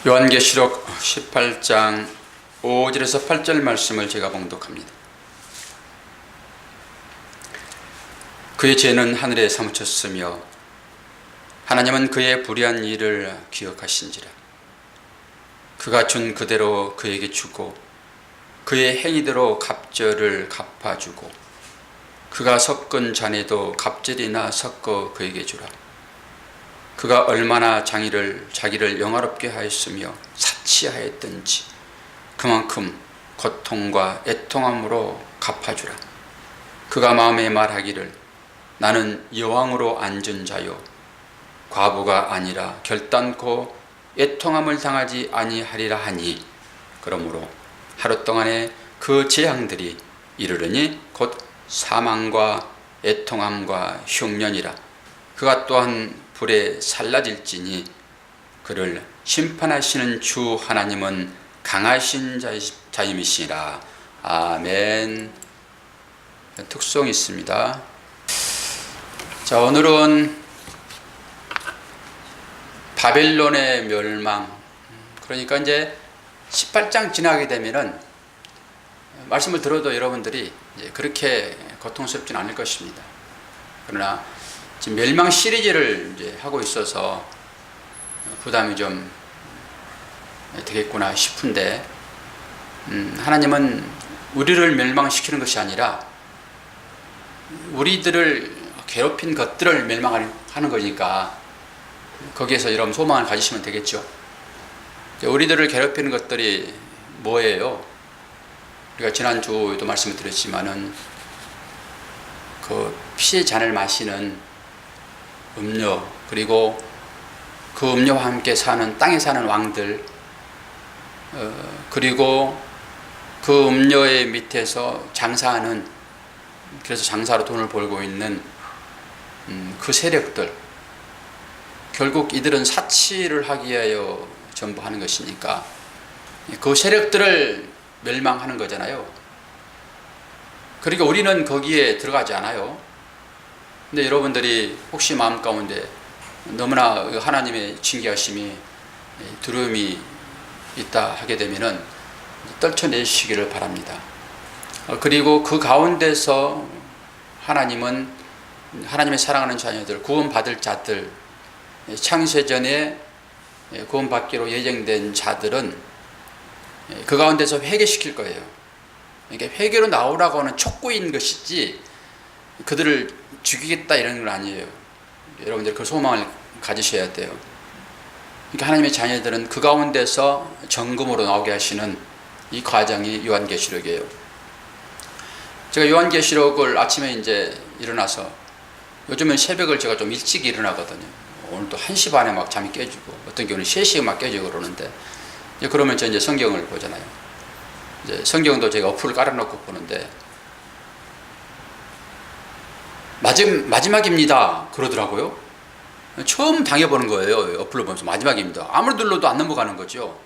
요한계시록 18장 5절에서 8절 말씀을 제가 봉독합니다. 그의 죄는 하늘에 사무쳤으며 하나님은 그의 불의한 일을 기억하신지라. 그가 준 그대로 그에게 주고 그의 행위대로 갑절을 갚아주고 그가 섞은 잔에도 갑절이나 섞어 그에게 주라. 그가 얼마나 자기를 영화롭게 하였으며 사치하였든지 그만큼 고통과 애통함으로 갚아주라. 그가 마음에 말하기를 나는 여왕으로 앉은 자요 과부가 아니라 결단코 애통함을 당하지 아니하리라 하니, 그러므로 하루 동안에 그 재앙들이 이르르니 곧 사망과 애통함과 흉년이라. 그가 또한 불에 살라질지니 그를 심판하시는 주 하나님은 강하신 자임이시라. 아멘. 특송이 있습니다. 자, 오늘은 바벨론의 멸망, 그러니까 이제 18장 지나게 되면은 말씀을 들어도 여러분들이 그렇게 고통스럽지는 않을 것입니다. 그러나 지금 멸망 시리즈를 이제 하고 있어서 부담이 좀 되겠구나 싶은데, 하나님은 우리를 멸망시키는 것이 아니라 우리들을 괴롭힌 것들을 멸망하는 거니까 거기에서 여러분 소망을 가지시면 되겠죠. 우리들을 괴롭히는 것들이 뭐예요? 우리가 지난주에도 말씀을 드렸지만은 그 피의 잔을 마시는 음료, 그리고 그 음료와 함께 사는 땅에 사는 왕들, 그리고 그 음료의 밑에서 장사하는, 그래서 장사로 돈을 벌고 있는 그 세력들, 결국 이들은 사치를 하기 위하여 전부 하는 것이니까 그 세력들을 멸망하는 거잖아요. 그러니까 우리는 거기에 들어가지 않아요. 근데 여러분들이 혹시 마음 가운데 너무나 하나님의 징계하심이 두려움이 있다 하게 되면은 떨쳐내시기를 바랍니다. 그리고 그 가운데서 하나님의 사랑하는 자녀들, 구원받을 자들, 창세전에 구원받기로 예정된 자들은 그 가운데서 회개시킬 거예요. 그러니까 회개로 나오라고 하는 촉구인 것이지 그들을 죽이겠다 이런 건 아니에요. 여러분들 그 소망을 가지셔야 돼요. 그러니까 하나님의 자녀들은 그 가운데서 정금으로 나오게 하시는 이 과정이 요한계시록이에요. 제가 요한계시록을 아침에 이제 일어나서, 요즘은 새벽을 제가 좀 일찍 일어나거든요. 오늘도 1시 반에 막 잠이 깨지고 어떤 경우는 3시에 막 깨지고 그러는데, 그러면 저 이제 성경을 보잖아요. 이제 성경도 제가 어플을 깔아놓고 보는데 마지막입니다 그러더라고요. 처음 당해보는 거예요. 어플로 보면서 마지막입니다. 아무리 눌러도 안 넘어가는 거죠.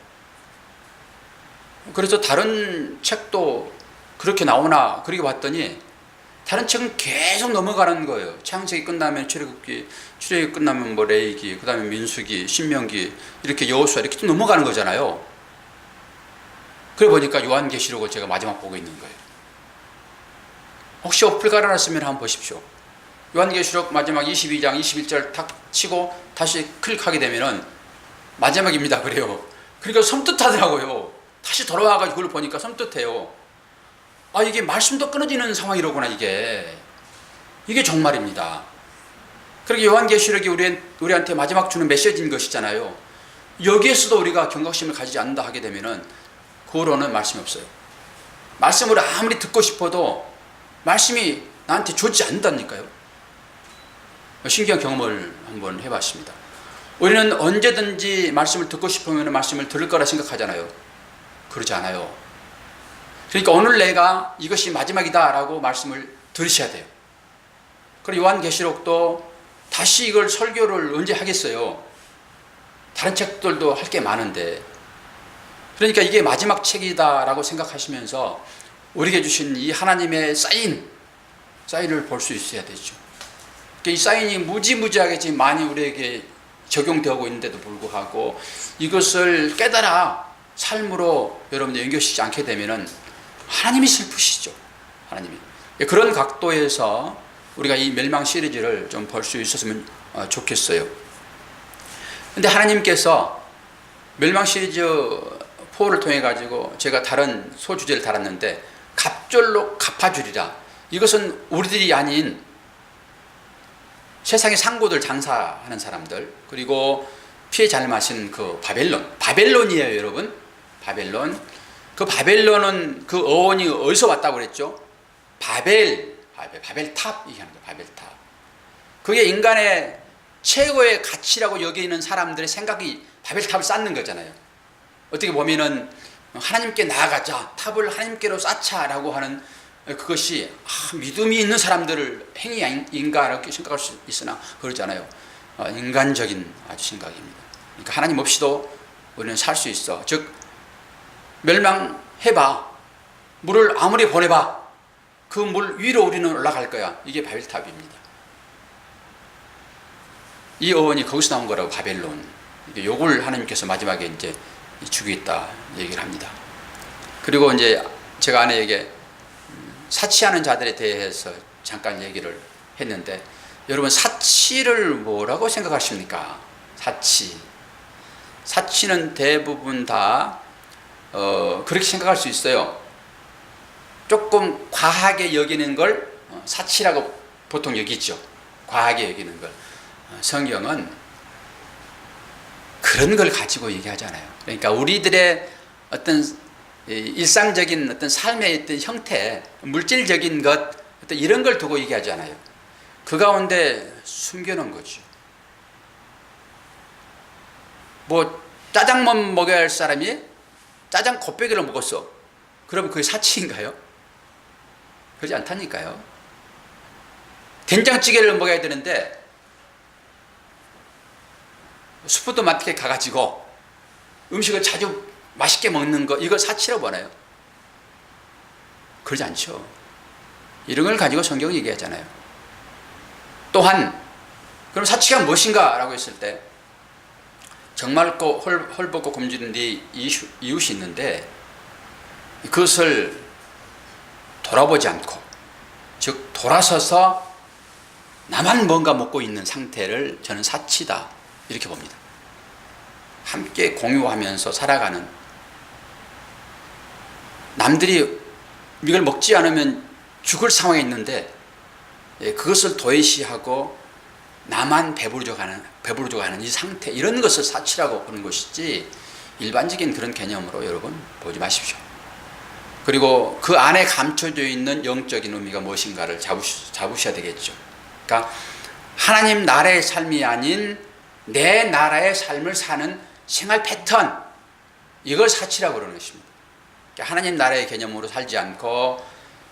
그래서 다른 책도 그렇게 나오나 그렇게 봤더니 다른 책은 계속 넘어가는 거예요. 창세기 끝나면 출애굽기 끝나면 뭐 레위기, 그 다음에 민수기, 신명기, 이렇게 여호수아 이렇게 또 넘어가는 거잖아요. 그래 보니까 요한계시록을 제가 마지막 보고 있는 거예요. 혹시 어플 깔아놨으면 한번 보십시오. 요한계시록 마지막 22장 21절 탁 치고 다시 클릭하게 되면은 마지막입니다 그래요. 그러니까 섬뜩하더라고요. 다시 돌아와가지고 그걸 보니까 섬뜩해요. 아, 이게 말씀도 끊어지는 상황이로구나. 이게 정말입니다. 그렇게 요한계시록이 우리한테 마지막 주는 메시지인 것이잖아요. 여기에서도 우리가 경각심을 가지지 않는다 하게 되면은 그 후로는 말씀이 없어요. 말씀을 아무리 듣고 싶어도 말씀이 나한테 좋지 않는다니까요. 신기한 경험을 한번 해봤습니다. 우리는 언제든지 말씀을 듣고 싶으면 말씀을 들을 거라 생각하잖아요. 그러지 않아요. 그러니까 오늘 내가 이것이 마지막이다 라고 말씀을 들으셔야 돼요. 그리고 요한계시록도 다시 이걸 설교를 언제 하겠어요. 다른 책들도 할 게 많은데. 그러니까 이게 마지막 책이다 라고 생각하시면서 우리에게 주신 이 하나님의 사인을 볼 수 있어야 되죠. 이 사인이 무지무지하게 지금 많이 우리에게 적용되고 있는데도 불구하고 이것을 깨달아 삶으로 여러분 연결시키지 않게 되면은 하나님이 슬프시죠. 하나님이. 그런 각도에서 우리가 이 멸망 시리즈를 좀 볼 수 있었으면 좋겠어요. 근데 하나님께서 멸망 시리즈 4를 통해 가지고 제가 다른 소주제를 달았는데 갑절로 갚아주리라. 이것은 우리들이 아닌 세상의 상고들 장사하는 사람들, 그리고 피해 잘 마신 그 바벨론이에요, 여러분. 바벨론. 그 바벨론은 그 어원이 어디서 왔다고 그랬죠? 바벨탑 얘기하는 거예요. 바벨탑. 그게 인간의 최고의 가치라고 여기는 사람들의 생각이 바벨탑을 쌓는 거잖아요. 어떻게 보면은 하나님께 나아가자, 탑을 하나님께로 쌓자라고 하는 그것이 믿음이 있는 사람들을 행위인가라고 생각할 수 있으나 그러잖아요. 인간적인 아주 생각입니다. 그러니까 하나님 없이도 우리는 살 수 있어. 즉 멸망해봐, 물을 아무리 보내봐, 그 물 위로 우리는 올라갈 거야. 이게 바벨탑입니다. 이 어원이 거기서 나온 거라고, 바벨론. 요걸 하나님께서 마지막에 이제 주겠다 얘기를 합니다. 그리고 이제 제가 아내에게 사치하는 자들에 대해서 잠깐 얘기를 했는데, 여러분 사치를 뭐라고 생각하십니까? 사치는 대부분 다 그렇게 생각할 수 있어요. 조금 과하게 여기는 걸 사치라고 보통 여기죠. 과하게 여기는 걸. 성경은 그런 걸 가지고 얘기하잖아요. 그러니까 우리들의 어떤 일상적인 어떤 삶의 어떤 형태, 물질적인 것, 어떤 이런 걸 두고 얘기하지 않아요. 그 가운데 숨겨놓은 거죠. 뭐 짜장면 먹어야 할 사람이 짜장 곱빼기를 먹었어. 그럼 그게 사치인가요? 그러지 않다니까요. 된장찌개를 먹어야 되는데 슈퍼마켓에 가가지고 음식을 자주 맛있게 먹는 거, 이거 사치라고 보나요? 그러지 않죠. 이런 걸 가지고 성경은 얘기하잖아요. 또한 그럼 사치가 무엇인가 라고 했을 때, 정말고 헐벗고 굶주린 네 이웃이 있는데 그것을 돌아보지 않고, 즉 돌아서서 나만 뭔가 먹고 있는 상태를 저는 사치다 이렇게 봅니다. 함께 공유하면서 살아가는, 남들이 이걸 먹지 않으면 죽을 상황에 있는데 그것을 도외시하고 나만 배부르죠 가는 이 상태, 이런 것을 사치라고 보는 것이지 일반적인 그런 개념으로 여러분 보지 마십시오. 그리고 그 안에 감춰져 있는 영적인 의미가 무엇인가를 잡으셔야 되겠죠. 그러니까 하나님 나라의 삶이 아닌 내 나라의 삶을 사는 생활 패턴, 이걸 사치라고 그러는 것입니다. 그러니까 하나님 나라의 개념으로 살지 않고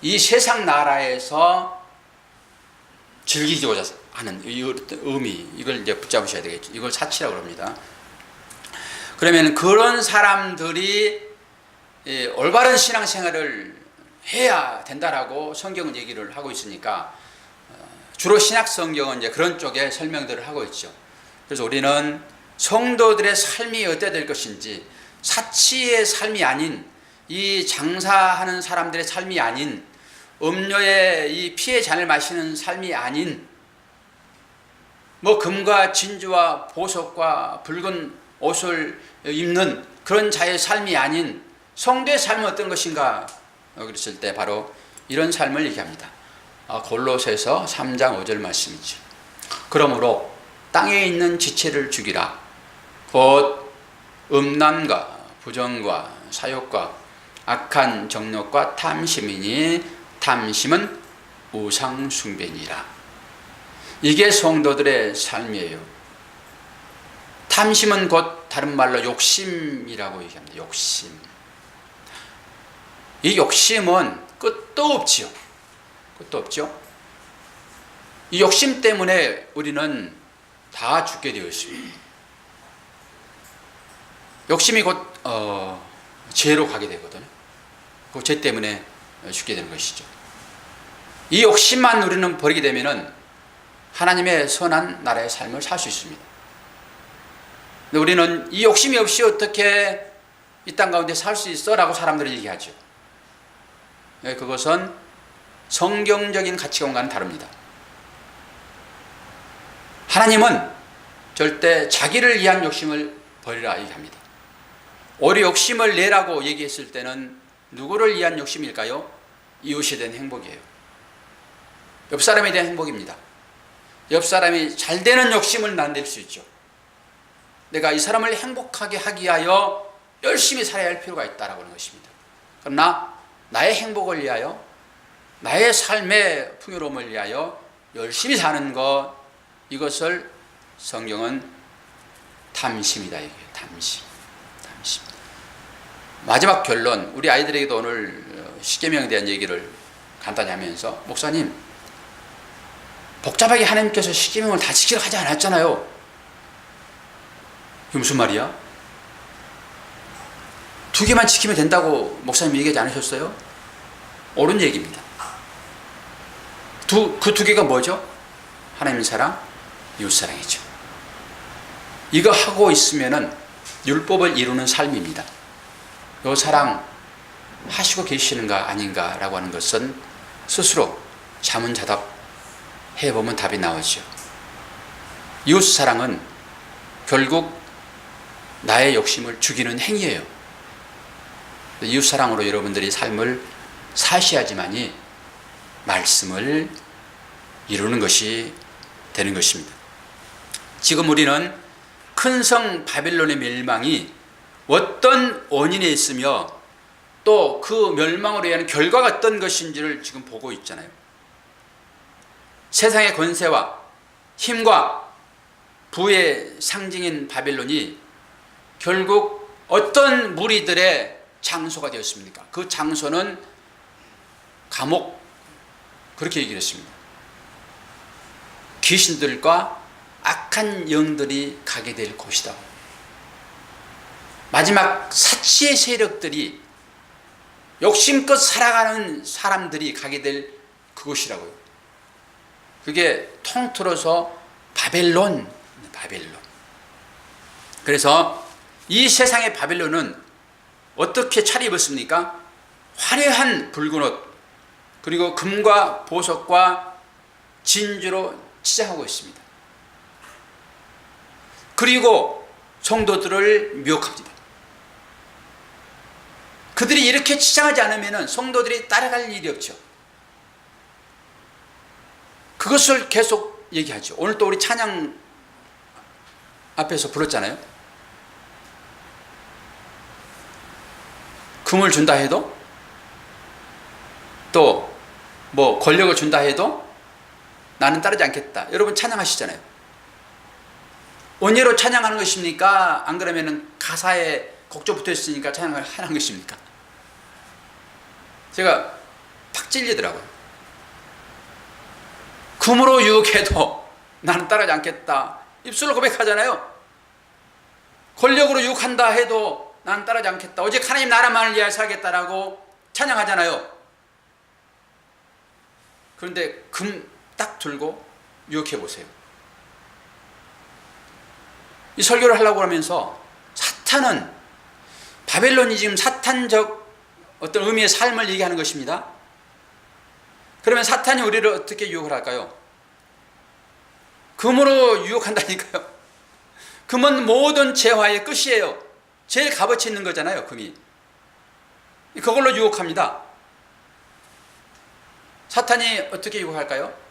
이 세상 나라에서 즐기고자 하는 이 의미, 이걸 이제 붙잡으셔야 되겠죠. 이걸 사치라고 합니다. 그러면 그런 사람들이 올바른 신앙생활을 해야 된다라고 성경은 얘기를 하고 있으니까, 주로 신약 성경은 이제 그런 쪽에 설명들을 하고 있죠. 그래서 우리는 성도들의 삶이 어떻게 될 것인지, 사치의 삶이 아닌, 이 장사하는 사람들의 삶이 아닌, 음료의 이 피의 잔을 마시는 삶이 아닌, 뭐 금과 진주와 보석과 붉은 옷을 입는 그런 자의 삶이 아닌 성도의 삶은 어떤 것인가 그랬을 때 바로 이런 삶을 얘기합니다. 골로새서 3장 5절 말씀이죠. 그러므로 땅에 있는 지체를 죽이라. 곧 음란과 부정과 사욕과 악한 정욕과 탐심이니 탐심은 우상 숭배니라. 이게 성도들의 삶이에요. 탐심은 곧 다른 말로 욕심이라고 얘기합니다. 욕심. 이 욕심은 끝도 없지요. 끝도 없죠. 이 욕심 때문에 우리는 다 죽게 되어 있습니다. 욕심이 곧 죄로 가게 되거든요. 그 죄 때문에 죽게 되는 것이죠. 이 욕심만 우리는 버리게 되면은 하나님의 선한 나라의 삶을 살 수 있습니다. 근데 우리는 이 욕심이 없이 어떻게 이 땅 가운데 살 수 있어? 라고 사람들이 얘기하죠. 그것은 성경적인 가치관과는 다릅니다. 하나님은 절대 자기를 위한 욕심을 버리라 얘기합니다. 오히려 욕심을 내라고 얘기했을 때는 누구를 위한 욕심일까요? 이웃에 대한 행복이에요. 옆 사람에 대한 행복입니다. 옆 사람이 잘 되는 욕심을 난 낼 수 있죠. 내가 이 사람을 행복하게 하기 위하여 열심히 살아야 할 필요가 있다라고 하는 것입니다. 그러나 나의 행복을 위하여, 나의 삶의 풍요로움을 위하여 열심히 사는 것, 이것을 성경은 탐심이다 얘기해요. 탐심. 마지막 결론, 우리 아이들에게도 오늘 십계명에 대한 얘기를 간단히 하면서, 목사님 복잡하게 하나님께서 십계명을 다 지키라고 하지 않았잖아요. 이게 무슨 말이야? 2개만 지키면 된다고 목사님 얘기하지 않으셨어요? 옳은 얘기입니다. 그 2개가 뭐죠? 하나님 사랑, 이웃 사랑이죠. 이거 하고 있으면은 율법을 이루는 삶입니다. 이 사랑 하시고 계시는가 아닌가라고 하는 것은 스스로 자문자답 해보면 답이 나오죠. 이웃 사랑은 결국 나의 욕심을 죽이는 행위예요. 이웃 사랑으로 여러분들이 삶을 사셔야지만이 말씀을 이루는 것이 되는 것입니다. 지금 우리는 큰 성 바벨론의 멸망이 어떤 원인에 있으며 또 그 멸망으로 인한 결과가 어떤 것인지를 지금 보고 있잖아요. 세상의 권세와 힘과 부의 상징인 바벨론이 결국 어떤 무리들의 장소가 되었습니까? 그 장소는 감옥, 그렇게 얘기를 했습니다. 귀신들과 악한 영들이 가게 될 곳이다. 마지막 사치의 세력들이, 욕심껏 살아가는 사람들이 가게 될 그곳이라고요. 그게 통틀어서 바벨론. 그래서 이 세상의 바벨론은 어떻게 차려입었습니까? 화려한 붉은 옷, 그리고 금과 보석과 진주로 치장하고 있습니다. 그리고 성도들을 미혹합니다. 그들이 이렇게 치장하지 않으면 성도들이 따라갈 일이 없죠. 그것을 계속 얘기하죠. 오늘 또 우리 찬양 앞에서 불렀잖아요. 금을 준다 해도, 또 뭐 권력을 준다 해도 나는 따르지 않겠다. 여러분 찬양하시잖아요. 언제로 찬양하는 것입니까? 안 그러면 가사에 곡조 붙어 있으니까 찬양을 하는 것입니까? 제가 팍 찔리더라고요. 금으로 유혹해도 나는 따르지 않겠다. 입술로 고백하잖아요. 권력으로 유혹한다 해도 나는 따르지 않겠다. 오직 하나님 나라만을 위하여 살겠다라고 찬양하잖아요. 그런데 금 딱 들고 유혹해 보세요. 이 설교를 하려고 하면서 사탄은, 바벨론이 지금 사탄적 어떤 의미의 삶을 얘기하는 것입니다. 그러면 사탄이 우리를 어떻게 유혹을 할까요? 금으로 유혹한다니까요. 금은 모든 재화의 끝이에요. 제일 값어치 있는 거잖아요, 금이. 그걸로 유혹합니다. 사탄이 어떻게 유혹할까요?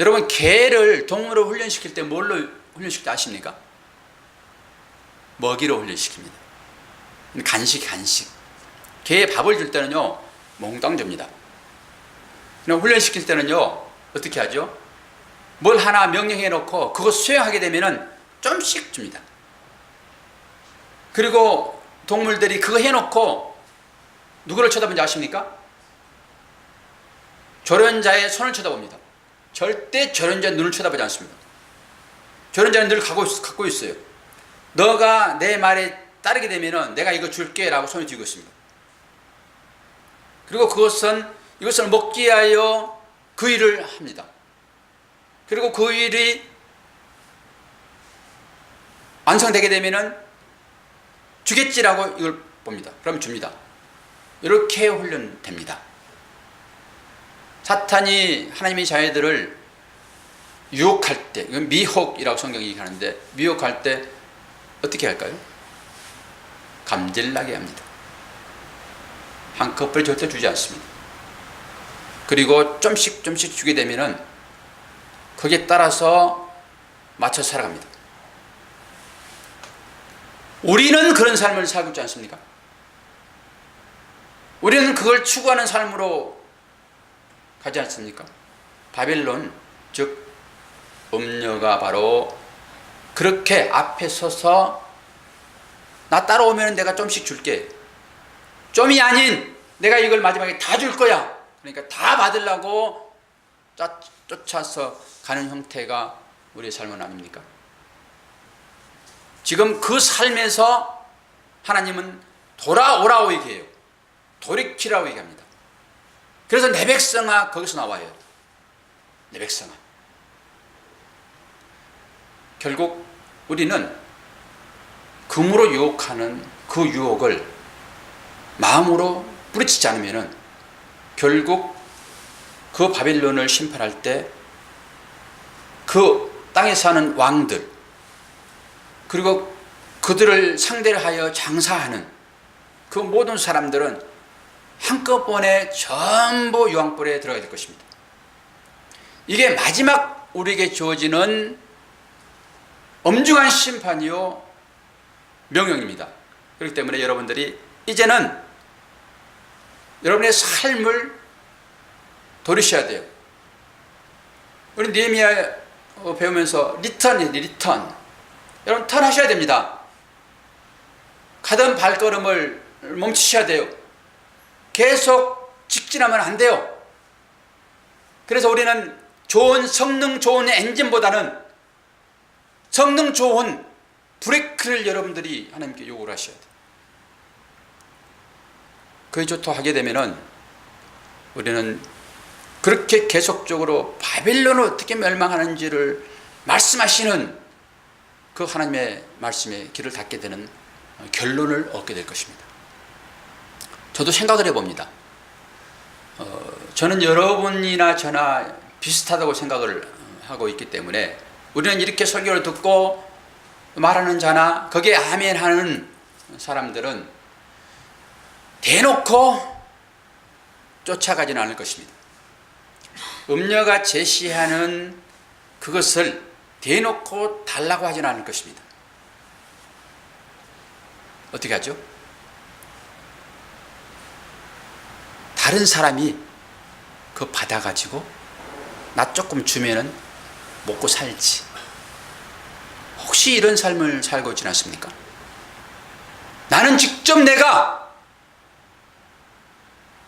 여러분, 개를 동물을 훈련시킬 때 뭘로 훈련시킬 때 아십니까? 먹이로 훈련시킵니다. 간식. 개에 밥을 줄 때는요, 몽땅 줍니다. 그럼 훈련시킬 때는요, 어떻게 하죠? 뭘 하나 명령해 놓고 그거 수행하게 되면은 좀씩 줍니다. 그리고 동물들이 그거 해놓고 누구를 쳐다보는지 아십니까? 조련자의 손을 쳐다봅니다. 절대 조련자 눈을 쳐다보지 않습니다. 조련자는 늘 갖고 있어요. 너가 내 말에 따르게 되면은 내가 이거 줄게 라고 손을 쥐고 있습니다. 그리고 이것을 먹기 위하여 그 일을 합니다. 그리고 그 일이 완성되게 되면은 주겠지라고 이걸 봅니다. 그럼 줍니다. 이렇게 훈련됩니다. 사탄이 하나님의 자녀들을 유혹할 때, 이건 미혹이라고 성경이 얘기하는데, 미혹할 때 어떻게 할까요? 감질나게 합니다. 한꺼번에 절대 주지 않습니다. 그리고 좀씩 주게 되면은 거기에 따라서 맞춰 살아갑니다. 우리는 그런 삶을 살고 있지 않습니까? 우리는 그걸 추구하는 삶으로 가지 않습니까? 바벨론, 즉 음녀가 바로 그렇게 앞에 서서 나 따라오면 내가 좀씩 줄게, 좀이 아닌 내가 이걸 마지막에 다 줄 거야, 그러니까 다 받으려고 쫓아서 가는 형태가 우리의 삶은 아닙니까? 지금 그 삶에서 하나님은 돌아오라고 얘기해요. 돌이키라고 얘기합니다. 그래서 내 백성아, 거기서 나와요. 내 백성아. 결국 우리는 금으로 유혹하는 그 유혹을 마음으로 뿌리치지 않으면 결국 그 바벨론을 심판할 때 그 땅에 사는 왕들, 그리고 그들을 상대를 하여 장사하는 그 모든 사람들은 한꺼번에 전부 유황불에 들어가야 될 것입니다. 이게 마지막 우리에게 주어지는 엄중한 심판이요 명령입니다. 그렇기 때문에 여러분들이 이제는 여러분의 삶을 돌이셔야 돼요. 우리 느헤미야 배우면서 리턴, 여러분 턴하셔야 됩니다. 가던 발걸음을 멈추셔야 돼요. 계속 직진하면 안 돼요. 그래서 우리는 성능 좋은 엔진보다는 성능 좋은 브레이크를 여러분들이 하나님께 요구를 하셔야 돼요. 그게 좋다 하게 되면은 우리는 그렇게 계속적으로 바벨론을 어떻게 멸망하는지를 말씀하시는 그 하나님의 말씀에 귀를 닫게 되는 결론을 얻게 될 것입니다. 저도 생각을 해봅니다. 저는 여러분이나 저나 비슷하다고 생각을 하고 있기 때문에 우리는 이렇게 설교를 듣고 말하는 자나 거기에 아멘 하는 사람들은 대놓고 쫓아가지는 않을 것입니다. 음녀가 제시하는 그것을 대놓고 달라고 하지는 않을 것입니다. 어떻게 하죠? 다른 사람이 그거 받아가지고 나 조금 주면은 먹고 살지. 혹시 이런 삶을 살고 있지 않습니까? 나는 직접 내가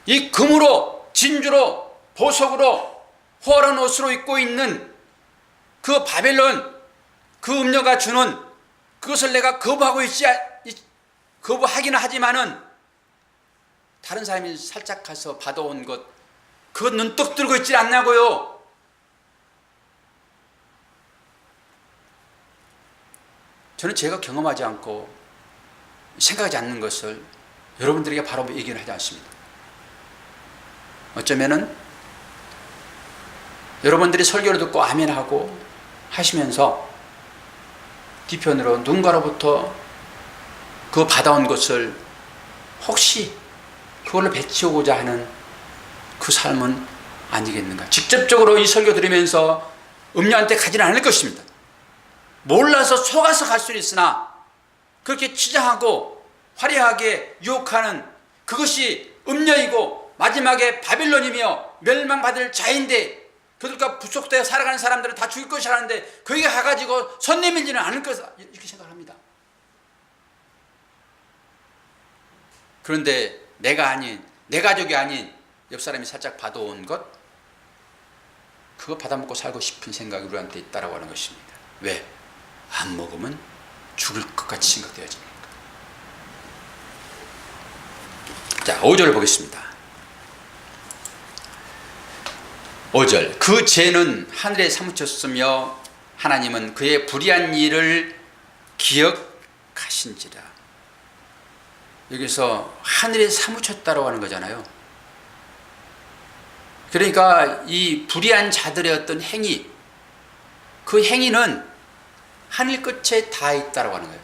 이 금으로, 진주로, 보석으로, 호화로운 옷으로 입고 있는 그 바벨론, 그 음녀가 주는 그것을 내가 거부하기는 하지만은 다른 사람이 살짝 가서 받아온 것, 그것 눈떡 들고 있지 않냐고요. 저는 제가 경험하지 않고 생각하지 않는 것을 여러분들에게 바로 얘기를 하지 않습니다. 어쩌면은 여러분들이 설교를 듣고 아멘하고 하시면서 뒤편으로 누군가로부터 그 받아온 것을 혹시 그걸로 배치우고자 하는 그 삶은 아니겠는가. 직접적으로 이 설교 들으면서 음녀한테 가지는 않을 것입니다. 몰라서 속아서 갈 수는 있으나 그렇게 치장하고 화려하게 유혹하는 그것이 음녀이고 마지막에 바빌론이며 멸망받을 자인데 그들과 부속되어 살아가는 사람들은 다 죽일 것이라는데 거기 가가지고 손 내밀지는 않을 것이다 이렇게 생각합니다. 그런데 내가 아닌, 내 가족이 아닌 옆 사람이 살짝 받아온 것, 그거 받아먹고 살고 싶은 생각이 우리한테 있다라고 하는 것입니다. 왜? 안 먹으면 죽을 것 같이 생각되어집니까? 자, 5절을 보겠습니다. 5절, 그 죄는 하늘에 사무쳤으며 하나님은 그의 불의한 일을 기억하신지라. 여기서 하늘에 사무쳤다라고 하는 거잖아요. 그러니까 이 불의한 자들의 어떤 행위, 그 행위는 하늘 끝에 다 있다라고 하는 거예요.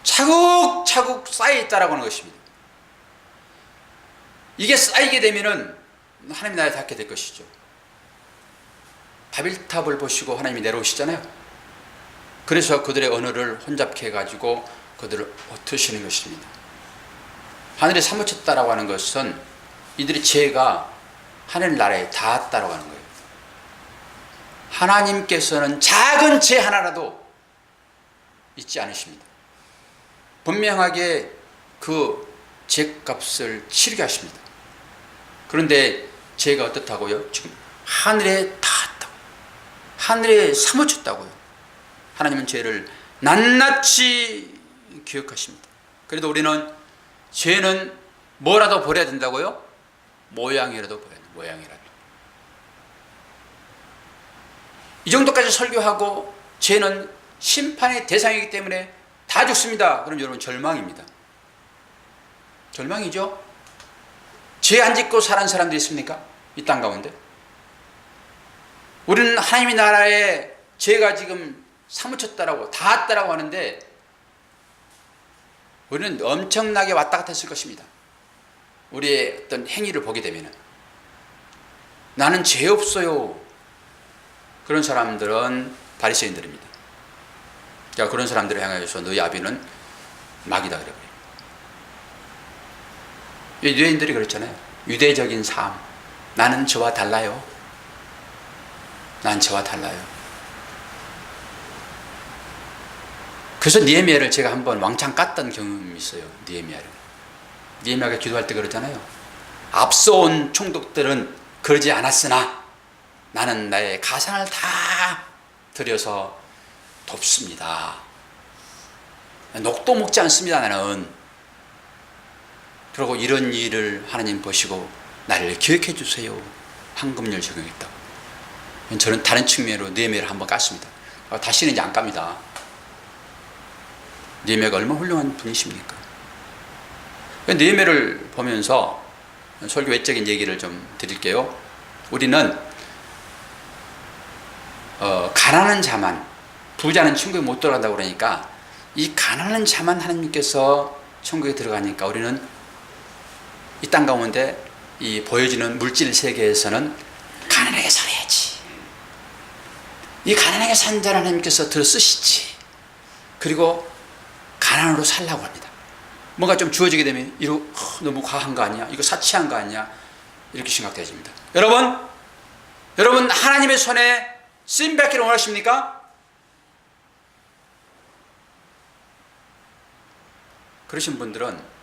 차곡차곡 쌓여 있다라고 하는 것입니다. 이게 쌓이게 되면은 하나님의 나라에 닿게 될 것이죠. 바벨탑을 보시고 하나님이 내려오시잖아요. 그래서 그들의 언어를 혼잡케 해가지고 그들을 흩으시는 것입니다. 하늘에 사무쳤다라고 하는 것은 이들의 죄가 하늘나라에 닿았다라고 하는 거예요. 하나님께서는 작은 죄 하나라도 잊지 않으십니다. 분명하게 그 죄값을 치르게 하십니다. 그런데 죄가 어떻다고요? 지금 하늘에 닿았다고, 하늘에 사무쳤다고요. 하나님은 죄를 낱낱이 기억하십니다. 그래도 우리는 죄는 뭐라도 버려야 된다고요? 모양이라도 버려야 돼요. 모양이라도. 이 정도까지 설교하고 죄는 심판의 대상이기 때문에 다 죽습니다. 그럼 여러분 절망입니다. 절망이죠. 죄 안 짓고 살은 사람들이 있습니까? 이 땅 가운데. 우리는 하나님의 나라에 죄가 지금 사무쳤다라고 닿았다라고 하는데 우리는 엄청나게 왔다 갔다 했을 것입니다. 우리의 어떤 행위를 보게 되면 나는 죄 없어요. 그런 사람들은 바리새인들입니다. 자, 그런 사람들을 향해서 너희 아비는 마귀다 그래요. 유대인들이 그랬잖아요. 유대적인 삶. 나는 저와 달라요. 난 저와 달라요. 그래서 느헤미야를 제가 한번 왕창 깠던 경험이 있어요. 느헤미야가 기도할 때 그러잖아요. 앞서온 총독들은 그러지 않았으나 나는 나의 가산을 다 들여서 돕습니다. 녹도 먹지 않습니다. 나는. 그리고 이런 일을 하나님 보시고 나를 기억해 주세요. 황금률 적용했다고. 저는 다른 측면으로 느헤미야를 한번 깠습니다. 다시는 이제 안 깝니다. 느헤미야가 얼마나 훌륭한 분이십니까? 느헤미야를 보면서 설교 외적인 얘기를 좀 드릴게요. 우리는 가난한 자만, 부자는 천국에 못 들어간다고 그러니까 이 가난한 자만 하나님께서 천국에 들어가니까 우리는 이 땅 가운데 이 보여지는 물질 세계에서는 가난하게 살아야지. 이 가난하게 산 자를 하나님께서 들어 쓰시지. 그리고 가난으로 살라고 합니다. 뭔가 좀 주어지게 되면 이거 너무 과한 거 아니야? 이거 사치한 거 아니야? 이렇게 생각되어집니다. 여러분 하나님의 손에 쓰임 받기를 원하십니까? 그러신 분들은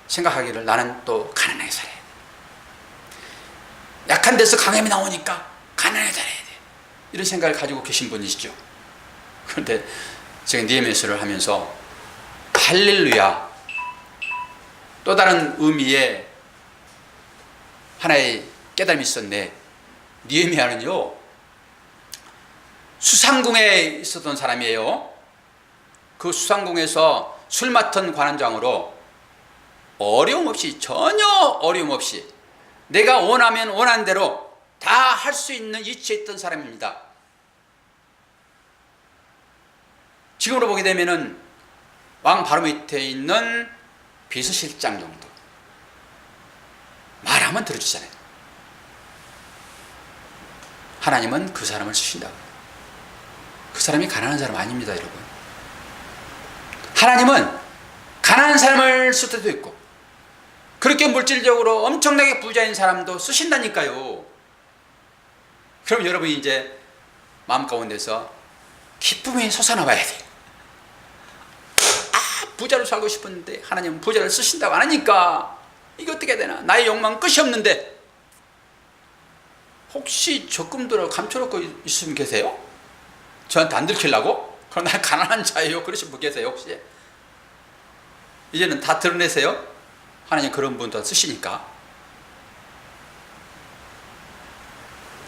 생각하기를 나는 또 가난하게 살아야 돼. 약한 데서 강함이 나오니까 가난하게 살아야 돼. 이런 생각을 가지고 계신 분이시죠. 그런데 제가 느헤미야서를 하면서 할렐루야, 또 다른 의미의 하나의 깨달음이 있었네. 느헤미야는요 수상궁에 있었던 사람이에요. 그 수상궁에서 술 맡은 관원장으로 어려움 없이, 전혀 어려움 없이 내가 원하면 원한 대로 다 할 수 있는 위치에 있던 사람입니다. 지금으로 보게 되면은 왕 바로 밑에 있는 비서실장 정도. 말하면 들어주잖아요. 하나님은 그 사람을 쓰신다고. 그 사람이 가난한 사람 아닙니다, 여러분. 하나님은 가난한 사람을 쓸 때도 있고 그렇게 물질적으로 엄청나게 부자인 사람도 쓰신다니까요. 그럼 여러분이 이제 마음 가운데서 기쁨이 솟아나봐야 돼요. 부자로 살고 싶은데 하나님은 부자를 쓰신다고 안 하니까 이게 어떻게 되나? 나의 욕망 끝이 없는데. 혹시 적금 들어 감춰놓고 있으면 계세요? 저한테 안 들키려고? 그럼 나 가난한 자예요. 그러신 분 계세요 혹시? 이제는 다 드러내세요. 하나님 그런 분도 쓰시니까.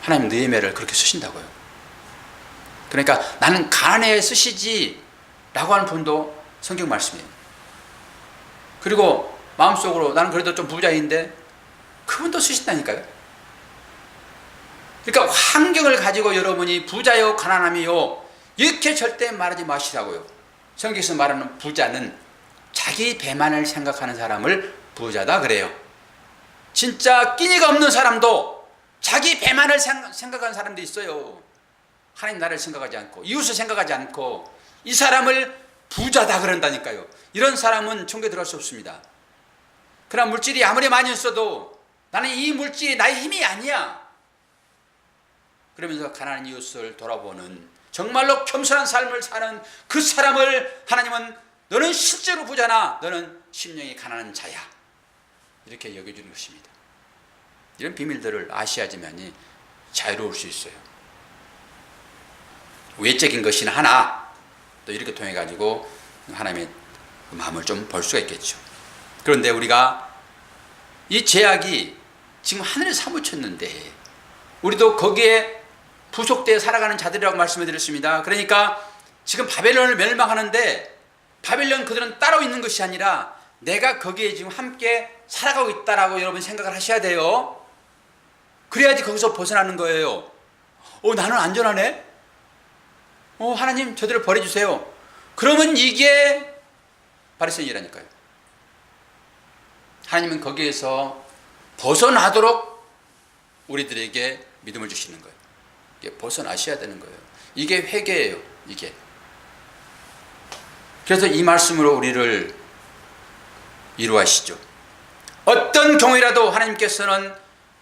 하나님 느헤미야를 그렇게 쓰신다고요. 그러니까 나는 가난해 쓰시지 라고 하는 분도 성경 말씀이에요. 그리고 마음속으로 나는 그래도 좀 부자인데 그분도 쓰신다니까요. 그러니까 환경을 가지고 여러분이 부자요 가난함이요 이렇게 절대 말하지 마시라고요. 성경에서 말하는 부자는 자기 배만을 생각하는 사람을 부자다 그래요. 진짜 끼니가 없는 사람도 자기 배만을 생각하는 사람도 있어요. 하나님 나를 생각하지 않고 이웃을 생각하지 않고 이 사람을 부자다 그런다니까요. 이런 사람은 천국에 들어갈 수 없습니다. 그러나 물질이 아무리 많이 있어도 나는 이 물질이 나의 힘이 아니야. 그러면서 가난한 이웃을 돌아보는 정말로 겸손한 삶을 사는 그 사람을 하나님은 너는 실제로 부자나 너는 심령이 가난한 자야 이렇게 여겨주는 것입니다. 이런 비밀들을 아셔야지만이 자유로울 수 있어요. 외적인 것이 하나 또 이렇게 통해 가지고 하나님의 마음을 좀 볼 수가 있겠죠. 그런데 우리가 이 제약이 지금 하늘에 사무쳤는데 우리도 거기에 부속되어 살아가는 자들이라고 말씀을 드렸습니다. 그러니까 지금 바벨론을 멸망하는데 바벨론 그들은 따로 있는 것이 아니라 내가 거기에 지금 함께 살아가고 있다라고 여러분 생각을 하셔야 돼요. 그래야지 거기서 벗어나는 거예요. 나는 안전하네. 하나님 저들을 버려주세요. 그러면 이게 바리새인이라니까요. 하나님은 거기에서 벗어나도록 우리들에게 믿음을 주시는 거예요. 이게 벗어나셔야 되는 거예요. 이게 회개예요. 이게. 그래서 이 말씀으로 우리를 이루하시죠. 어떤 경우라도 하나님께서는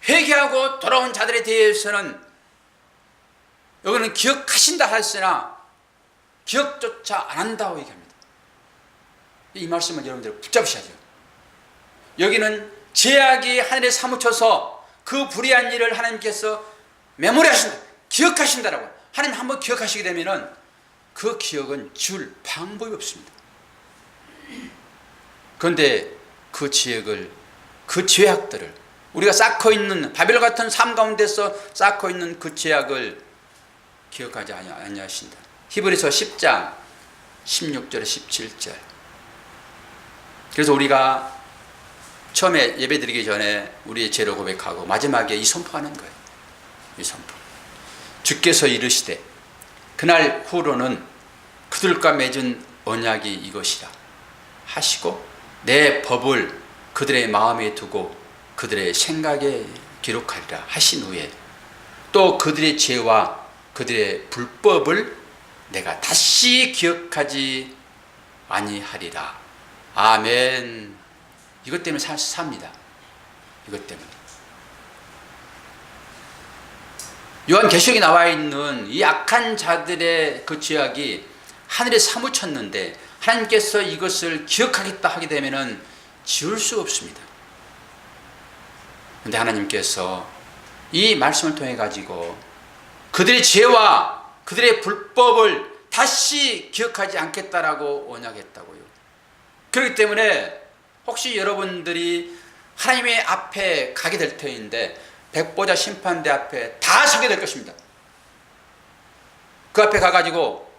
회개하고 돌아온 자들에 대해서는 여기는 기억하신다 하였으나 기억조차 안 한다고 얘기합니다. 이 말씀을 여러분들 붙잡으셔야죠. 여기는 제약이 하늘에 사무쳐서 그 불의한 일을 하나님께서 메모리 하신다, 기억하신다라고. 하나님 한번 기억하시게 되면은 그 기억은 지울 방법이 없습니다. 그런데 그 지역을, 그 죄악들을 우리가 쌓고 있는 바벨론 같은 삶 가운데서 쌓고 있는 그 죄악을 기억하지 아니하신다. 히브리서 10장 16절에 17절. 그래서 우리가 처음에 예배드리기 전에 우리의 죄를 고백하고 마지막에 이 선포하는 거예요. 이 선포. 주께서 이르시되 그날 후로는 그들과 맺은 언약이 이것이라 하시고 내 법을 그들의 마음에 두고 그들의 생각에 기록하리라 하신 후에 또 그들의 죄와 그들의 불법을 내가 다시 기억하지 아니하리라. 아멘. 이것 때문에 삽니다. 이것 때문에. 요한계시록에 나와 있는 이 악한 자들의 그 죄악이 하늘에 사무쳤는데 하나님께서 이것을 기억하겠다 하게 되면은 지울 수가 없습니다. 그런데 하나님께서 이 말씀을 통해 가지고 그들의 죄와 그들의 불법을 다시 기억하지 않겠다라고 언약했다고요. 그렇기 때문에 혹시 여러분들이 하나님의 앞에 가게 될 터인데 백보자 심판대 앞에 다 서게 될 것입니다. 그 앞에 가가지고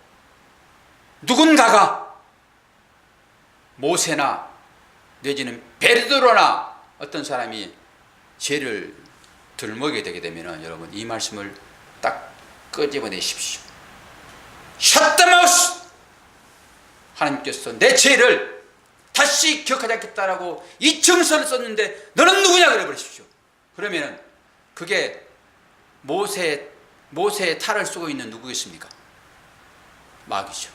누군가가 모세나 내지는 베드로나 어떤 사람이 죄를 들먹이게 되게 되면 여러분 이 말씀을 딱 끄집어내십시오. Shut the mouth! 하나님께서 내 죄를 다시 기억하지 않겠다라고 이 증서를 썼는데 너는 누구냐 그래 버리십시오. 그러면 그게 모세의 탈을 쓰고 있는 누구겠습니까? 마귀죠.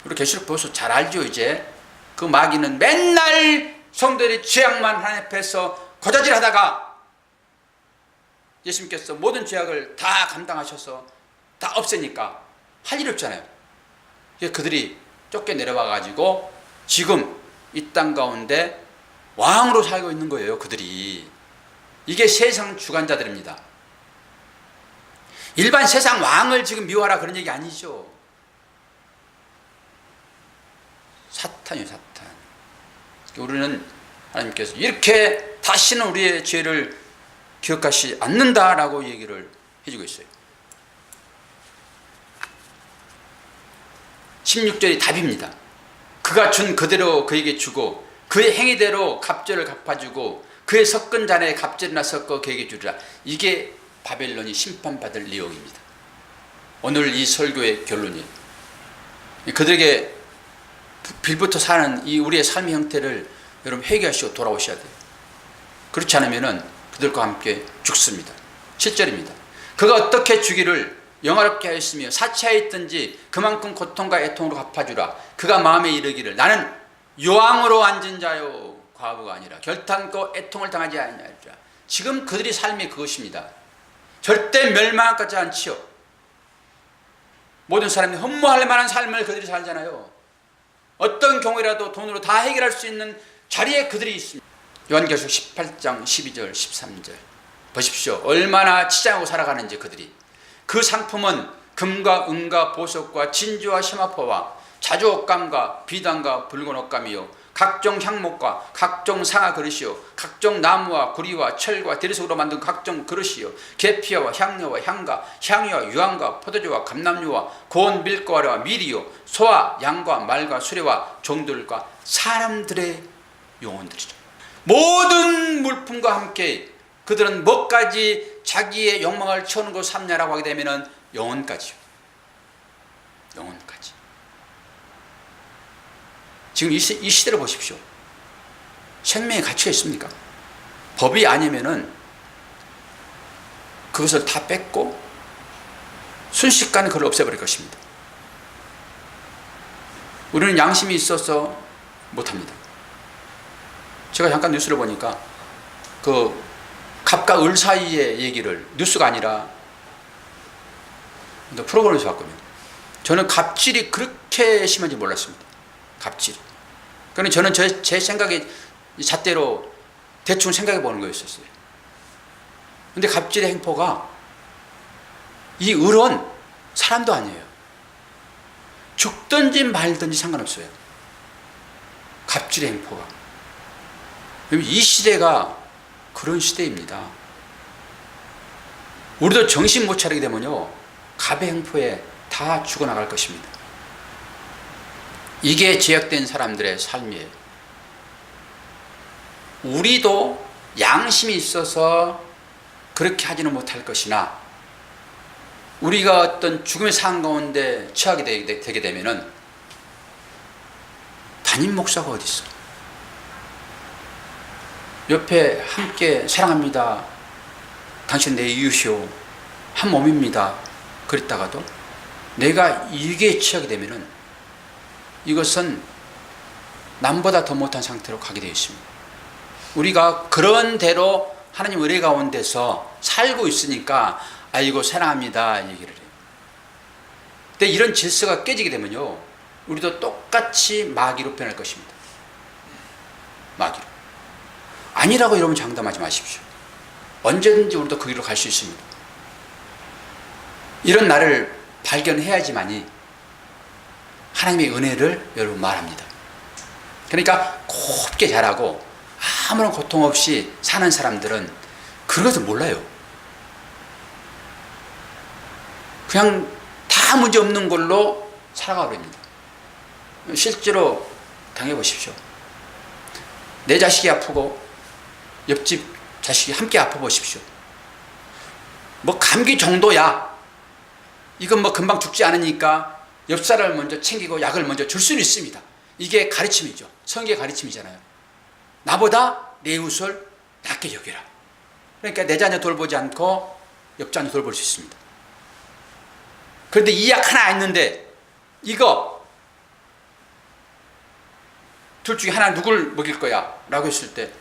우리 계시록 보셔서 잘 알죠. 이제 그 마귀는 맨날 성도들이 죄악만 하나님 앞에서 고자질하다가 예수님께서 모든 죄악을 다 감당하셔서 다 없애니까 할 일이 없잖아요. 그들이 쫓겨내려와 가지고 지금 이 땅 가운데 왕으로 살고 있는 거예요. 그들이. 이게 세상 주관자들입니다. 일반 세상 왕을 지금 미워하라 그런 얘기 아니죠. 사탄이에요, 사탄. 우리는 하나님께서 이렇게 다시는 우리의 죄를 기억하지 않는다라고 얘기를 해주고 있어요. 16절이 답입니다. 그가 준 그대로 그에게 주고 그의 행위대로 갑절을 갚아주고 그의 섞은 잔에 갑절이나 섞어 그에게 주리라. 이게 바벨론이 심판받을 내용입니다. 오늘 이 설교의 결론이에요. 그들에게 빌부터 사는 이 우리의 삶의 형태를 여러분 회개하시고 돌아오셔야 돼요. 그렇지 않으면 그들과 함께 죽습니다. 7절입니다. 그가 어떻게 주기를 영화롭게 하였으며 사치하였든지 그만큼 고통과 애통으로 갚아주라. 그가 마음에 이르기를 나는 요왕으로 앉은 자요 과부가 아니라 결탄코 애통을 당하지 아니하리라. 지금 그들이 삶이 그것입니다. 절대 멸망하지 않지요. 모든 사람이 흠모할 만한 삶을 그들이 살잖아요. 어떤 경우라도 돈으로 다 해결할 수 있는 자리에 그들이 있습니다. 요한계시록 18장 12절 13절 보십시오. 얼마나 치장하고 살아가는지 그들이. 그 상품은 금과 은과 보석과 진주와 심화포와 자주옷감과 비단과 붉은 옷감이요 각종 향목과 각종 상아 그릇이요 각종 나무와 구리와 철과 대리석으로 만든 각종 그릇이요 계피와 향료와 향가 향유와 유황과 포도주와 감람유와 고운 밀가루와 밀이요 소와 양과 말과 수레와 종들과 사람들의 영혼들이죠. 모든 물품과 함께 그들은 뭐까지 자기의 욕망을 채우는 것 삼냐라고 하게 되면 영혼까지요. 영혼까지. 지금 이 시대를 보십시오. 생명의 가치가 있습니까? 법이 아니면은 그것을 다 뺏고 순식간에 그걸 없애버릴 것입니다. 우리는 양심이 있어서 못합니다. 제가 잠깐 뉴스를 보니까 그 갑과 을 사이의 얘기를 뉴스가 아니라 프로그램에서 봤거든요. 저는 갑질이 그렇게 심한지 몰랐습니다. 갑질. 그러니 저는 제 생각에 잣대로 대충 생각해 보는 거였었어요. 근데 갑질의 행포가 이 을은 사람도 아니에요. 죽든지 말든지 상관없어요. 갑질의 행포가. 이 시대가 그런 시대입니다. 우리도 정신 못 차리게 되면요 갑의 행포에 다 죽어나갈 것입니다. 이게 제약된 사람들의 삶이에요. 우리도 양심이 있어서 그렇게 하지는 못할 것이나 우리가 어떤 죽음의 상황 가운데 처하게 되게 되면은 담임 목사가 어디 있어? 옆에 함께 사랑합니다. 당신 내 이웃이요. 한 몸입니다. 그랬다가도 내가 이게 취하게 되면은 이것은 남보다 더 못한 상태로 가게 되어 있습니다. 우리가 그런 대로 하나님 은혜 가운데서 살고 있으니까 아이고 사랑합니다 얘기를 해요. 근데 이런 질서가 깨지게 되면요 우리도 똑같이 마귀로 변할 것입니다. 마귀로. 아니라고 여러분 장담하지 마십시오. 언제든지 우리도 그 길로 갈 수 있습니다. 이런 나를 발견해야지만이 하나님의 은혜를 여러분 말합니다. 그러니까 곱게 자라고 아무런 고통 없이 사는 사람들은 그런 것을 몰라요. 그냥 다 문제 없는 걸로 살아가 버립니다. 실제로 당해보십시오. 내 자식이 아프고 옆집 자식이 함께 아파보십시오. 뭐 감기 정도야. 이건 뭐 금방 죽지 않으니까 옆 사람을 먼저 챙기고 약을 먼저 줄 수는 있습니다. 이게 가르침이죠. 성경의 가르침이잖아요. 나보다 내 이웃을 낮게 여기라. 그러니까 내 자녀 돌보지 않고 옆 자녀 돌볼 수 있습니다. 그런데 이 약 하나 있는데 이거 둘 중에 하나 누굴 먹일 거야? 라고 했을 때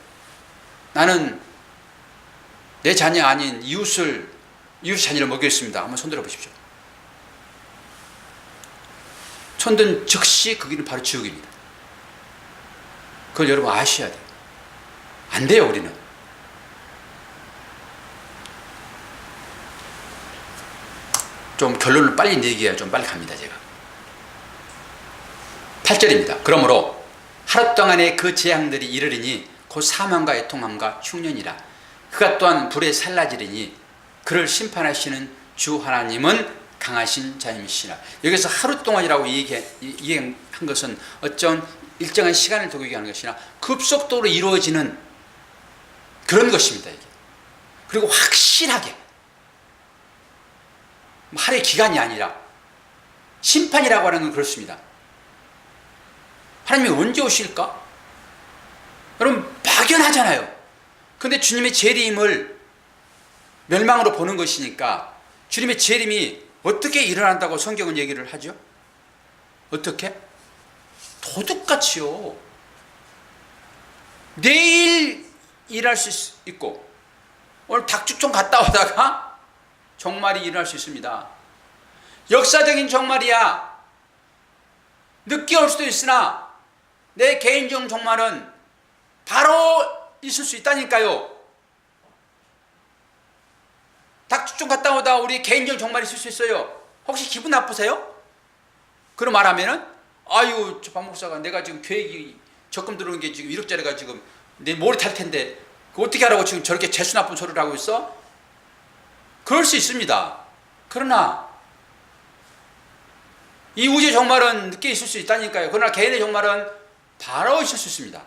나는 내 자녀 아닌 이웃 자녀를 먹이겠습니다. 한번 손들어 보십시오. 손든 즉시 그 길은 바로 지옥입니다. 그걸 여러분 아셔야 돼요. 안 돼요, 우리는. 좀 결론을 빨리 내기해야 좀 빨리 갑니다, 제가. 8절입니다. 그러므로 하루 동안의 그 재앙들이 이르리니 곧 사망과 애통함과 흉년이라. 그가 또한 불에 살라지리니 그를 심판하시는 주 하나님은 강하신 자님이시라. 여기서 하루 동안이라고 얘기한 것은 어떤 일정한 시간을 두고 얘기하는 것이나 급속도로 이루어지는 그런 것입니다. 이게. 그리고 확실하게 하루의 기간이 아니라 심판이라고 하는 건 그렇습니다. 하나님이 언제 오실까? 여러분 막연하잖아요. 그런데 주님의 재림을 멸망으로 보는 것이니까 주님의 재림이 어떻게 일어난다고 성경은 얘기를 하죠? 어떻게? 도둑같이요. 내일 일할 수 있고 오늘 닭죽 좀 갔다 오다가 종말이 일어날 수 있습니다. 역사적인 종말이야. 늦게 올 수도 있으나 내 개인적 종말은 바로 있을 수 있다니까요. 닭죽 좀 갔다 오다 우리 개인적 종말이 있을 수 있어요. 혹시 기분 나쁘세요? 그런 말하면은 아유 저 박 목사가 내가 지금 계획이 적금 들어오는 게 지금 1억짜리가 지금 내 머리 탈 텐데 어떻게 하라고 지금 저렇게 재수 나쁜 소리를 하고 있어? 그럴 수 있습니다. 그러나 이 우주의 종말은 늦게 있을 수 있다니까요. 그러나 개인의 종말은 바로 있을 수 있습니다.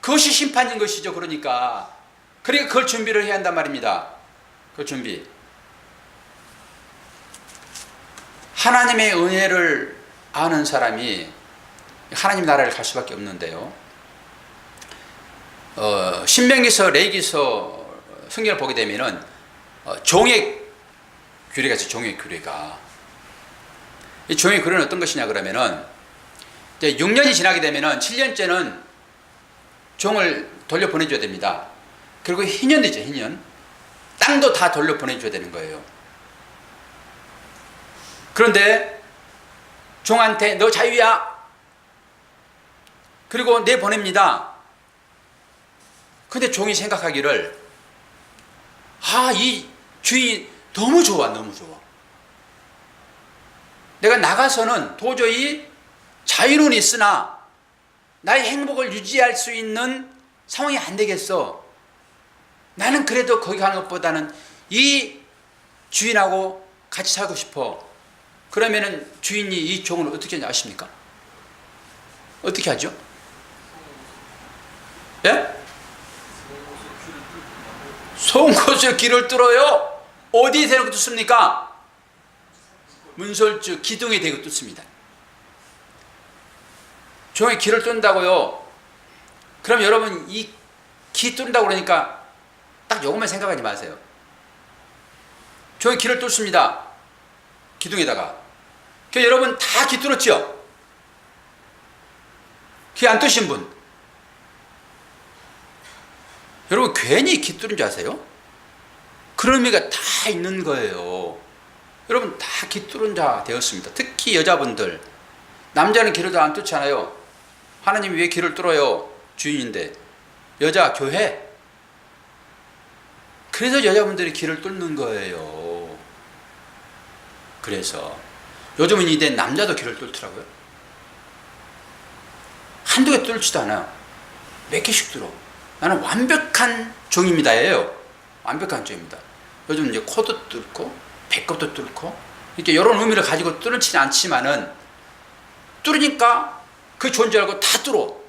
그것이 심판인 것이죠. 그러니까 그걸 준비를 해야 한단 말입니다. 그 준비. 하나님의 은혜를 아는 사람이 하나님 나라를 갈 수밖에 없는데요. 신명기서, 레위기서 성경을 보게 되면은 종의 규례가 있어요. 종의 규례가. 이 종의 규례는 어떤 것이냐 그러면은 이제 6년이 지나게 되면은 7년째는 종을 돌려 보내줘야 됩니다. 그리고 희년도 있죠. 희년. 땅도 다 돌려 보내줘야 되는 거예요. 그런데 종한테 너 자유야. 그리고 내보냅니다. 근데 종이 생각하기를 이 주인이 너무 좋아. 너무 좋아. 내가 나가서는 도저히 자유는 있으나 나의 행복을 유지할 수 있는 상황이 안 되겠어. 나는 그래도 거기 가는 것보다는 이 주인하고 같이 살고 싶어. 그러면은 주인이 이 종을 어떻게 하는지 아십니까? 어떻게 하죠? 예? 송곳을 길을 뚫어요. 어디에 대고 뚫습니까? 문설주 기둥에 대고 뚫습니다. 종의 길을 뚫는다고요. 그럼 여러분 이 기 뚫는다고 그러니까 딱 요것만 생각하지 마세요. 종의 길을 뚫습니다. 기둥에다가. 여러분 다 기 뚫었죠? 기 안 뚫으신 분. 여러분 괜히 기 뚫은 줄 아세요? 그런 의미가 다 있는 거예요. 여러분 다 기 뚫은 자 되었습니다. 특히 여자분들. 남자는 길을 다 안 뚫잖아요. 하나님이 왜 길을 뚫어요? 주인인데. 여자 교회. 그래서 여자분들이 길을 뚫는 거예요. 그래서 요즘은 이제 남자도 길을 뚫더라고요. 한두 개 뚫지도 않아요. 몇 개씩 뚫어. 나는 완벽한 종입니다예요. 완벽한 종입니다. 요즘 이제 코도 뚫고 배꼽도 뚫고 이렇게 이런 의미를 가지고 뚫지는 않지만은 뚫으니까 그 좋은 줄 알고 다 뚫어.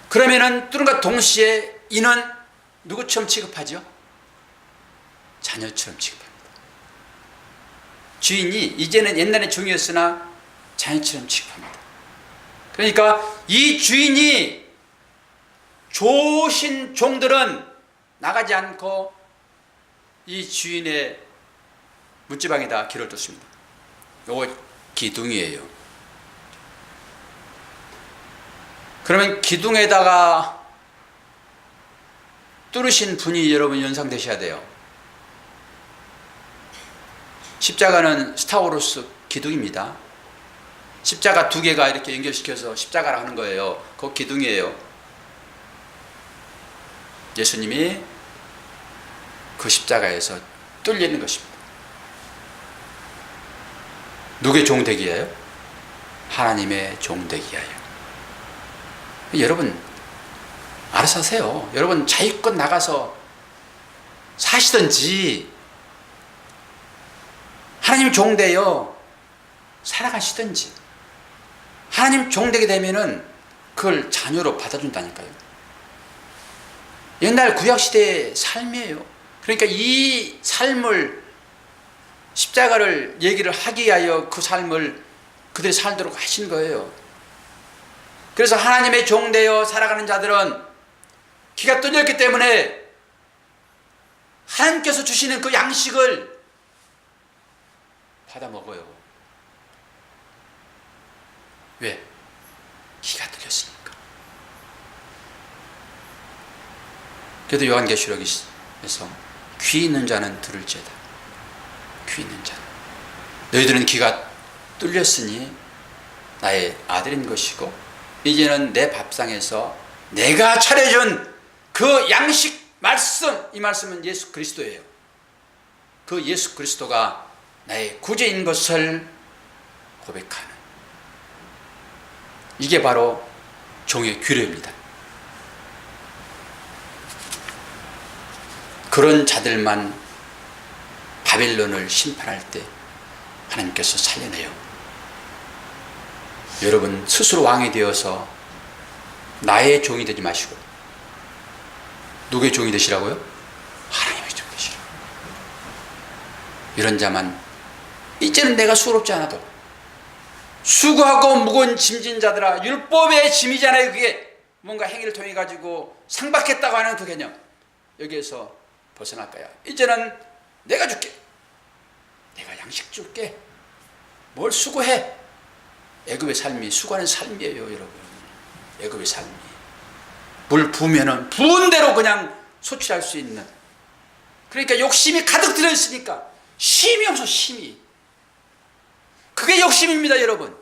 그러면은 뚫은과 동시에 이는 누구처럼 취급하죠? 자녀처럼 취급합니다. 주인이 이제는 옛날에 종이었으나 자녀처럼 취급합니다. 그러니까 이 주인이 좋으신 종들은 나가지 않고 이 주인의 문지방에다 길을 뚫습니다. 요거 기둥이에요. 그러면 기둥에다가 뚫으신 분이 여러분 연상되셔야 돼요. 십자가는 스타워로스 기둥입니다. 십자가 두 개가 이렇게 연결시켜서 십자가를 하는 거예요. 그 기둥이에요. 예수님이 그 십자가에서 뚫려 있는 것입니다. 누구의 종 되기 위하여? 하나님의 종 되기 위하여. 여러분 알아서 하세요. 여러분 자유껏 나가서 사시든지 하나님 종되어 살아가시든지, 하나님 종되게 되면은 그걸 자녀로 받아준다니까요. 옛날 구약시대의 삶이에요. 그러니까 이 삶을, 십자가를 얘기를 하기 위하여 그 삶을 그들이 살도록 하신 거예요. 그래서 하나님의 종되어 살아가는 자들은 귀가 뚫렸기 때문에 하나님께서 주시는 그 양식을 받아 먹어요. 왜? 귀가 뚫렸으니까. 그래도 요한계시록에서 귀 있는 자는 들을지어다. 귀 있는 자는. 너희들은 귀가 뚫렸으니 나의 아들인 것이고 이제는 내 밥상에서 내가 차려준 그 양식 말씀, 이 말씀은 예수 그리스도예요. 그 예수 그리스도가 나의 구주인 것을 고백하는, 이게 바로 종의 규례입니다. 그런 자들만 바벨론을 심판할 때 하나님께서 살려내요. 여러분 스스로 왕이 되어서 나의 종이 되지 마시고 누구의 종이 되시라고요? 하나님의 종이 되시라고. 이런 자만, 이제는 내가 수고롭지 않아도, 수고하고 무거운 짐진 자들아, 율법의 짐이잖아요. 그게 뭔가 행위를 통해 가지고 상박했다고 하는 그 개념, 여기에서 벗어날 거야. 이제는 내가 줄게. 내가 양식 줄게. 뭘 수고해. 애굽의 삶이 수고하는 삶이에요, 여러분. 애굽의 삶이. 물 부으면은 부은 대로 그냥 소출할 수 있는. 그러니까 욕심이 가득 들어있으니까 쉼이 없어, 쉼이. 그게 욕심입니다, 여러분.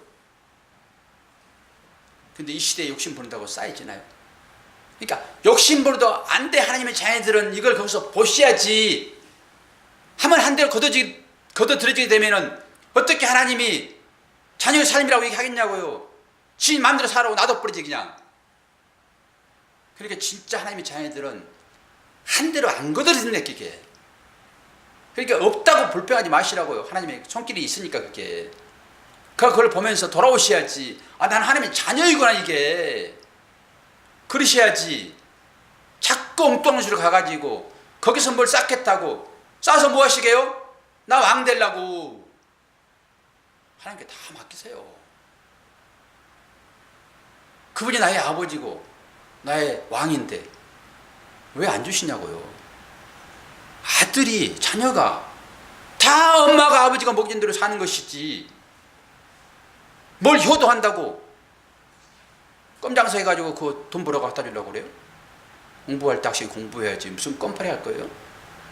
근데 이 시대에 욕심 부른다고 쌓이지나요? 그러니까 욕심 부려도 안 돼. 하나님의 자녀들은 이걸 거기서 보셔야지. 하면 한 대로 걷어들여지게 되면은 어떻게 하나님이 자녀의 삶이라고 얘기하겠냐고요. 지 마음대로 살아고 놔둬버리지 그냥. 그러니까 진짜 하나님의 자녀들은 한 대로 안 걷어들이네 그게. 그러니까 없다고 불평하지 마시라고요. 하나님의 손길이 있으니까 그게. 그걸 보면서 돌아오셔야지. 아, 난 하나님의 자녀이구나 이게. 그러셔야지. 자꾸 엉뚱한 곳으로 가가지고 거기서 뭘 쌓겠다고. 쌓아서 뭐 하시게요? 나 왕 되려고. 하나님께 다 맡기세요. 그분이 나의 아버지고 나의 왕인데 왜 안 주시냐고요. 아들이, 자녀가 다 엄마가 아버지가 먹인 대로 사는 것이지 뭘 효도한다고 껌장사 해가지고 그 돈 벌어 갖다 주려고 그래요? 공부할 때 확실히 공부해야지. 무슨 껌파리 할 거예요?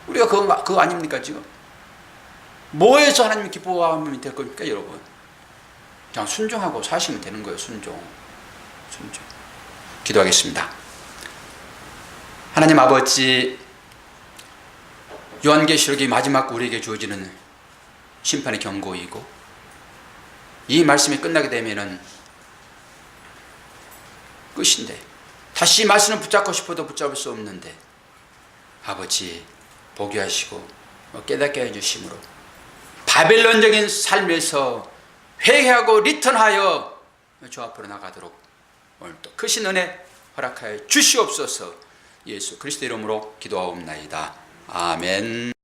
우리가 그거 아닙니까 지금? 뭐에서 하나님이 기뻐하면 될 겁니까 여러분? 그냥 순종하고 사시면 되는 거예요. 순종. 기도하겠습니다. 하나님 아버지, 요한계시록이 마지막 우리에게 주어지는 심판의 경고이고 이 말씀이 끝나게 되면은 끝인데 다시 말씀을 붙잡고 싶어도 붙잡을 수 없는데 아버지 보게 하시고 깨닫게 해주심으로 바벨론적인 삶에서 회개하고 리턴하여 주 앞으로 나가도록 오늘 또 크신 은혜 허락하여 주시옵소서. 예수 그리스도 이름으로 기도하옵나이다. 아멘.